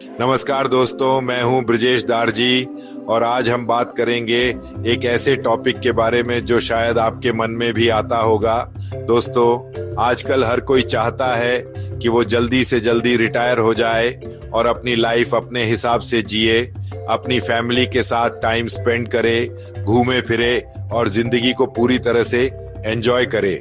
नमस्कार दोस्तों, मैं हूं ब्रजेश दारजी और आज हम बात करेंगे एक ऐसे टॉपिक के बारे में जो शायद आपके मन में भी आता होगा। दोस्तों, आजकल हर कोई चाहता है कि वो जल्दी से जल्दी रिटायर हो जाए और अपनी लाइफ अपने हिसाब से जिए, अपनी फैमिली के साथ टाइम स्पेंड करे, घूमे फिरे और जिंदगी को पूरी तरह से एंजॉय करे।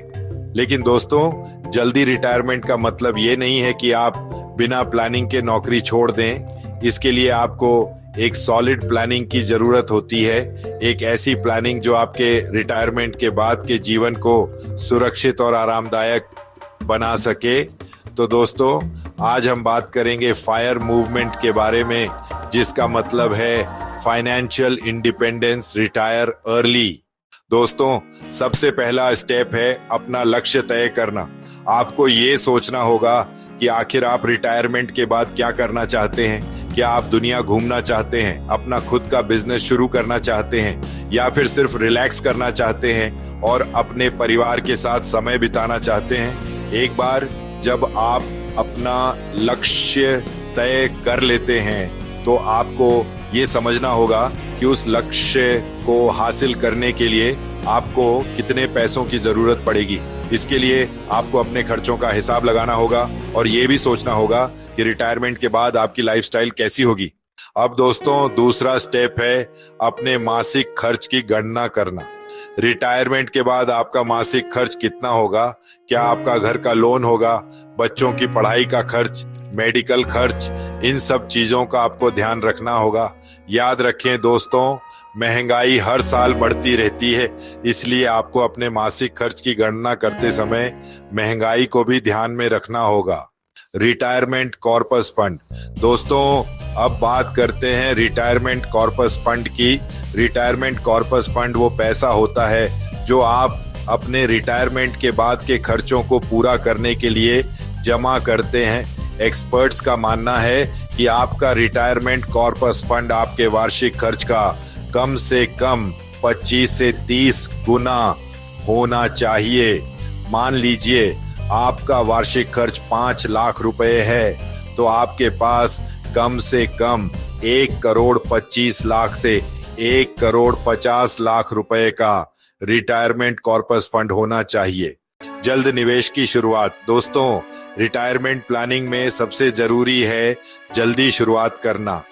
लेकिन दोस्तों, जल्दी रिटायरमेंट का मतलब ये नहीं है कि आप बिना प्लानिंग के नौकरी छोड़ दें। इसके लिए आपको एक सॉलिड प्लानिंग की जरूरत होती है, एक ऐसी प्लानिंग जो आपके रिटायरमेंट के बाद के जीवन को सुरक्षित और आरामदायक बना सके। तो दोस्तों, आज हम बात करेंगे फायर मूवमेंट के बारे में, जिसका मतलब है फाइनेंशियल इंडिपेंडेंस, रिटायर अर्ली। दोस्तों, सबसे पहला स्टेप है अपना लक्ष्य तय करना। आपको ये सोचना होगा कि आखिर आप रिटायरमेंट के बाद क्या करना चाहते हैं। क्या आप दुनिया घूमना चाहते हैं, अपना खुद का बिजनेस शुरू करना चाहते हैं, या फिर सिर्फ रिलैक्स करना चाहते हैं और अपने परिवार के साथ समय बिताना चाहते हैं। एक बार जब आप अपना लक्ष्य तय कर लेते हैं तो आपको ये समझना होगा कि उस लक्ष्य को हासिल करने के लिए आपको कितने पैसों की जरूरत पड़ेगी। इसके लिए आपको अपने खर्चों का हिसाब लगाना होगा और ये भी सोचना होगा कि रिटायरमेंट के बाद आपकी लाइफस्टाइल कैसी होगी। अब दोस्तों, दूसरा स्टेप है अपने मासिक खर्च की गणना करना। रिटायरमेंट के बाद आपका मासिक खर्च कितना होगा? क्या आपका घर का लोन होगा, बच्चों की पढ़ाई का खर्च, मेडिकल खर्च, इन सब चीजों का आपको ध्यान रखना होगा। याद रखें दोस्तों, महंगाई हर साल बढ़ती रहती है, इसलिए आपको अपने मासिक खर्च की गणना करते समय महंगाई को भी ध्यान में रखना होगा। Retirement corpus fund. दोस्तों, अब बात करते हैं रिटायरमेंट कॉर्पस फंड की। रिटायरमेंट कॉर्पस फंड वो पैसा होता है जो आप अपने रिटायरमेंट के बाद के खर्चों को पूरा करने के लिए जमा करते हैं। एक्सपर्ट्स का मानना है कि आपका रिटायरमेंट कॉर्पस फंड आपके वार्षिक खर्च का कम से कम 25 से 30 गुना होना चाहिए। मान लीजिए आपका वार्षिक खर्च 5 लाख रुपए है, तो आपके पास कम से कम 1,25,00,000 से 1,50,00,000 रुपए का रिटायरमेंट कॉर्पस फंड होना चाहिए। जल्द निवेश की शुरुआत। दोस्तों, रिटायरमेंट प्लानिंग में सबसे जरूरी है जल्दी शुरुआत करना।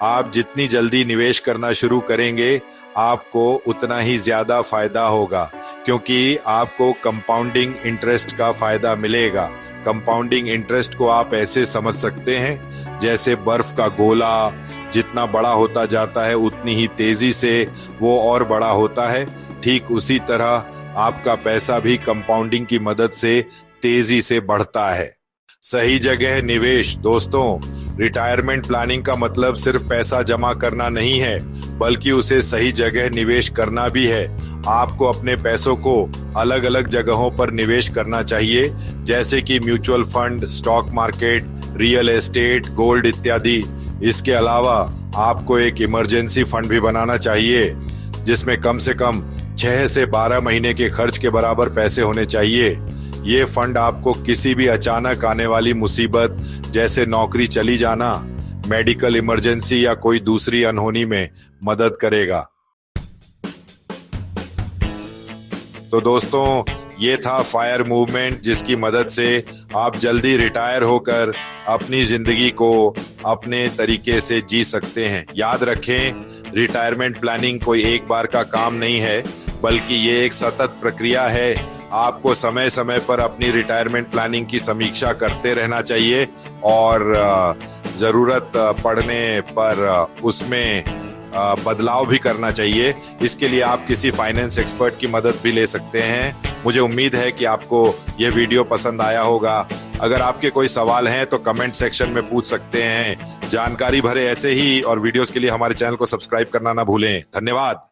आप जितनी जल्दी निवेश करना शुरू करेंगे, आपको उतना ही ज्यादा फायदा होगा, क्योंकि आपको कंपाउंडिंग इंटरेस्ट का फायदा मिलेगा। कंपाउंडिंग इंटरेस्ट को आप ऐसे समझ सकते हैं जैसे बर्फ का गोला, जितना बड़ा होता जाता है उतनी ही तेजी से वो और बड़ा होता है। ठीक उसी तरह आपका पैसा भी कंपाउंडिंग की मदद से तेजी से बढ़ता है। सही जगह निवेश। दोस्तों, रिटायरमेंट प्लानिंग का मतलब सिर्फ पैसा जमा करना नहीं है, बल्कि उसे सही जगह निवेश करना भी है। आपको अपने पैसों को अलग अलग जगहों पर निवेश करना चाहिए, जैसे कि mutual fund, stock market, real estate, gold इत्यादि। इसके अलावा आपको एक इमरजेंसी फंड भी बनाना चाहिए, जिसमें कम से कम 6 से 12 महीने के खर्च के बराबर पैसे होने चाहिए। ये फंड आपको किसी भी अचानक आने वाली मुसीबत, जैसे नौकरी चली जाना, मेडिकल इमरजेंसी या कोई दूसरी अनहोनी में मदद करेगा। तो दोस्तों, ये था फायर मूवमेंट, जिसकी मदद से आप जल्दी रिटायर होकर अपनी जिंदगी को अपने तरीके से जी सकते हैं। याद रखें, रिटायरमेंट प्लानिंग कोई एक बार का काम नहीं है, बल्कि ये एक सतत प्रक्रिया है। आपको समय समय पर अपनी रिटायरमेंट प्लानिंग की समीक्षा करते रहना चाहिए और जरूरत पड़ने पर उसमें बदलाव भी करना चाहिए। इसके लिए आप किसी फाइनेंस एक्सपर्ट की मदद भी ले सकते हैं। मुझे उम्मीद है कि आपको यह वीडियो पसंद आया होगा। अगर आपके कोई सवाल हैं तो कमेंट सेक्शन में पूछ सकते हैं। जानकारी भरे ऐसे ही और वीडियोस के लिए हमारे चैनल को सब्सक्राइब करना ना भूलें। धन्यवाद।